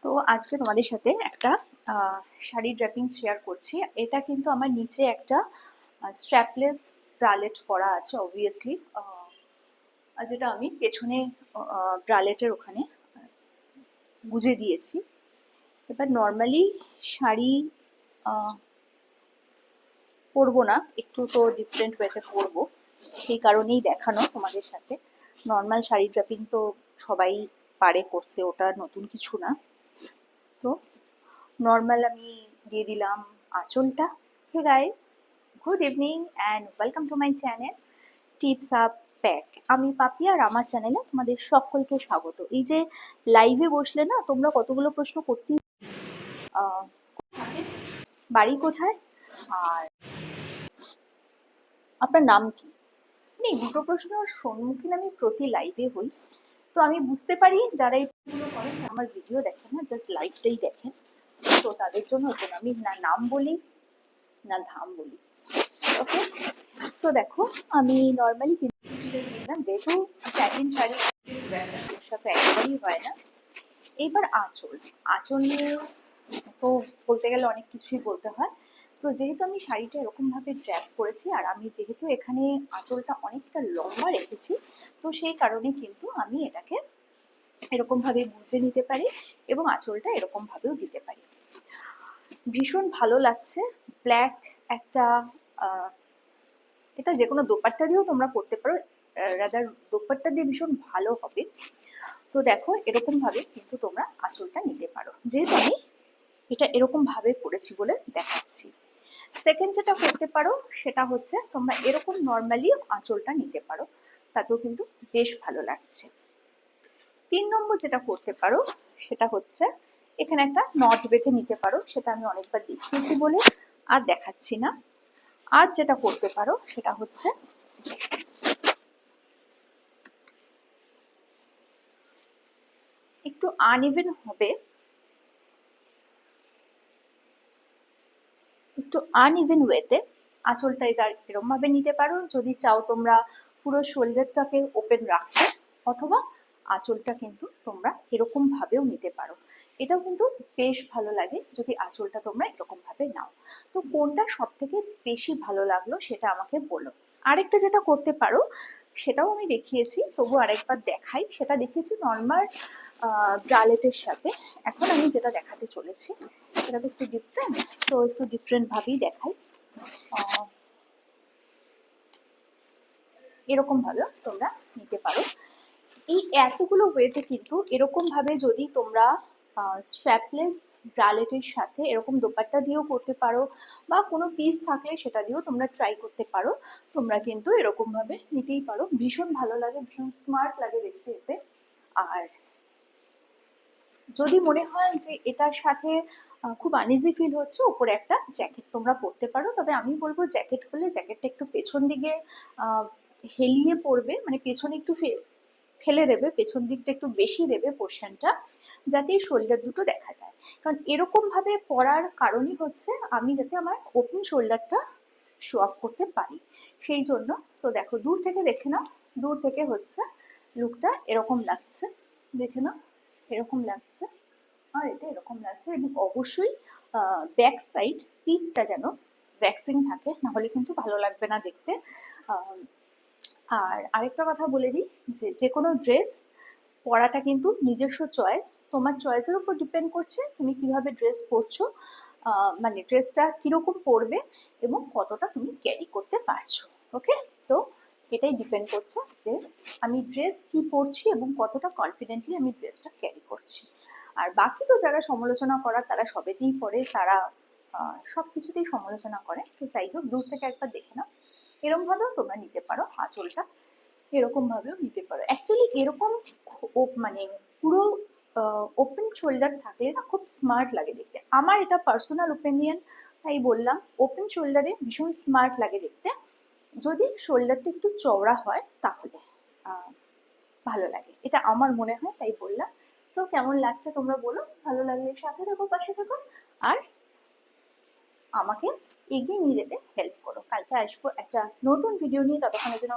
তো আজকে তোমাদের সাথে একটা শাড়ি ড্রেপিং শেয়ার করছি। এটা কিন্তু আমার নিচে একটা স্ট্র্যাপলেস ব্রালেট করা আছে অবভিয়াসলি, যেটা আমি পেছনে ব্রালেটের ওখানে গুজে দিয়েছি। এবার নর্মালি শাড়ি পরবো না, একটু তো ডিফারেন্ট ওয়েতে পরবো, সেই কারণেই দেখানো তোমাদের সাথে। নর্মাল শাড়ি ড্রেপিং তো সবাই পারে করতে, ওটা নতুন কিছু না। তো নর্মাল আমি দিয়ে দিলাম আঁচলটা। Hey guys, good evening and welcome to my channel tips up pack. আমি পাপি আর আমার চ্যানেলে তোমাদের সকলকে স্বাগত। এই যে লাইভে বসলে না তোমরা কতগুলো প্রশ্ন করতেই, বাড়ি কোথায় আর আপনার নাম কি, মানে এই দুটো প্রশ্নের সম্মুখীন আমি প্রতি লাইভে হই। তো আমি বুঝতে পারি যারা এই প্রশ্নগুলো করেন আমার ভিডিও দেখেন না, জাস্ট লাইভটাই দেখেন। তো তাদের জন্য আমি না নাম বলি না ধাম বলি। ওকে, সো দেখো আমি নর্মালি দিলাম, যেহেতু স্যাটিন শাড়ি সমস্যা তো একেবারেই হয় না। এইবার আঁচল, আঁচল নিয়ে তো বলতে গেলে অনেক কিছুই বলতে হয়। তো যেহেতু আমি শাড়িটা এরকম ভাবে ড্র্যাপ করেছি আর আমি যেহেতু এখানে আঁচলটা অনেকটা লম্বা রেখেছি, তো সেই কারণে কিন্তু আমি এটাকে এরকম ভাবে গুজে নিতে পারি এবং আঁচলটা এরকম ভাবেও দিতে পারি। ভীষণ ভালো লাগছে। ব্ল্যাক একটা এটা যে কোনো দোপাট্টা দিয়েও তোমরা পরতে পারো, রাদার দোপাট্টা দিয়ে ভীষণ ভালো হবে। তো দেখো এরকম ভাবে কিন্তু তোমরা আঁচলটা নিতে পারো, যেহেতু আমি এটা এরকম ভাবে করেছি বলে দেখাচ্ছি। সেকেন্ড যেটা করতে পারো সেটা হচ্ছে তোমরা এরকম নর্মালি আঁচলটা নিতে পারো, তাতেও কিন্তু বেশ ভালো লাগছে। 3 নম্বর যেটা করতে পারো সেটা হচ্ছে এখানে একটা নট বেঁধে নিতে পারো, সেটা আমি অনেকবার দেখিয়েছি বলে আর দেখাচ্ছি না। আর যেটা করতে পারো সেটা হচ্ছে একটু আনইভেন হবে, একটু আনইভেন ওয়েতে আঁচলটা এরকম ভাবে নিতে পারো। যদি চাও তোমরা পুরো শোল্ডারটাকে ওপেন রাখতে, অথবা আঁচলটা কিন্তু তোমরা এরকম ভাবেও নিতে পারো। এটাও কিন্তু বেশ ভালো লাগে যদি আঁচলটা তোমরা এরকম ভাবে নাও। তো কোনটা সব থেকে বেশি ভালো লাগলো সেটা আমাকে বলো। আরেকটা যেটা করতে পারো সেটাও আমি দেখিয়েছি, তবু আরেকবার দেখাই। সেটা দেখিয়েছি নর্মাল ব্রালেটের সাথে। এখন আমি যেটা দেখাতে চলেছি সেটা তো একটু ডিফারেন্ট, তো একটু ডিফারেন্ট ভাবেই দেখাই। এরকম ভাবে তোমরা নিতে পারো। এই এতগুলো ওয়েতে কিন্তু এরকম ভাবে যদি তোমরা স্ট্র্যাপলেস ব্রালেটের সাথে এরকম দোপাট্টা দিয়েও করতে পারো, বা কোনো পিস থাকলে সেটা দিয়েও তোমরা ট্রাই করতে পারো। তোমরা কিন্তু এরকম ভাবে নিতেই পারো, ভীষণ ভালো লাগে, ভীষণ স্মার্ট লাগে দেখতে এতে। আর যদি মনে হয় যে এটার সাথে খুব আনইজি ফিল হচ্ছে, উপরে একটা জ্যাকেট তোমরা পরতে পারো। তবে আমি বলবো জ্যাকেট করলে জ্যাকেটটা একটু পেছন দিকে হেলিয়ে পড়বে, মানে পেছনে একটু ফেলে দেবে, পেছন দিকটা একটু বেশি দেবে পোর্শনটা, যাতে শোল্ডার দুটো দেখা যায়। কারণ এরকম ভাবে পরার কারণই হচ্ছে আমি যাতে আমার ওপেন শোল্ডারটা শো অফ করতে পারি, সেই জন্য। সো দেখো দূর থেকে দেখে নাও, দূর থেকে হচ্ছে লুকটা এরকম লাগছে, দেখে নাও এরকম লাগছে, আর এটা এরকম লাগছে। এবং অবশ্যই ব্যাক সাইড পিঠটা যেন ভ্যাক্সিং থাকে, নাহলে কিন্তু ভালো লাগবে না দেখতে। আর আরেকটা কথা বলে দিই, যে যে কোনো ড্রেস পরাটা কিন্তু নিজস্ব চয়েস, তোমার চয়েসের উপর ডিপেন্ড করছে তুমি কিভাবে ড্রেস পরছো, মানে ড্রেসটা কিরকম পরবে এবং কতটা তুমি ক্যারি করতে পারছো। ওকে, তো এটাই ডিপেন্ড করছে যে আমি ড্রেস কি পরছি এবং কতটা কনফিডেন্টলি আমি ড্রেসটা ক্যারি করছি। আর বাকি তো যারা সমালোচনা করার তারা সবেতেই করে, তারা সব কিছুতেই সমালোচনা করে। তো যাই হোক, দূর থেকে একবার দেখে নাও। এরকম ভাবেও তোমরা নিতে পারো আঁচলটা, এরকম ভাবেও নিতে পারো। অ্যাকচুয়ালি এরকম মানে পুরো ওপেন শোল্ডার থাকলে না খুব স্মার্ট লাগে দেখতে, আমার এটা পার্সোনাল ওপিনিয়ন, তাই বললাম। ওপেন শোল্ডারে ভীষণ স্মার্ট লাগে দেখতে, যদি শোল্ডারটা একটু চওড়া হয় তাহলে ভালো লাগে, এটা আমার মনে হয়, তাই বললাম। সো কেমন লাগছে তোমরা বলো, ভালো লাগলে সাথে থাকো, পাশে থাকো, আর আমাকে এগিয়ে নিয়ে যেতে হেল্প করো। কালকে আসবো একটা নতুন ভিডিও নিয়ে, ততক্ষণের জন্য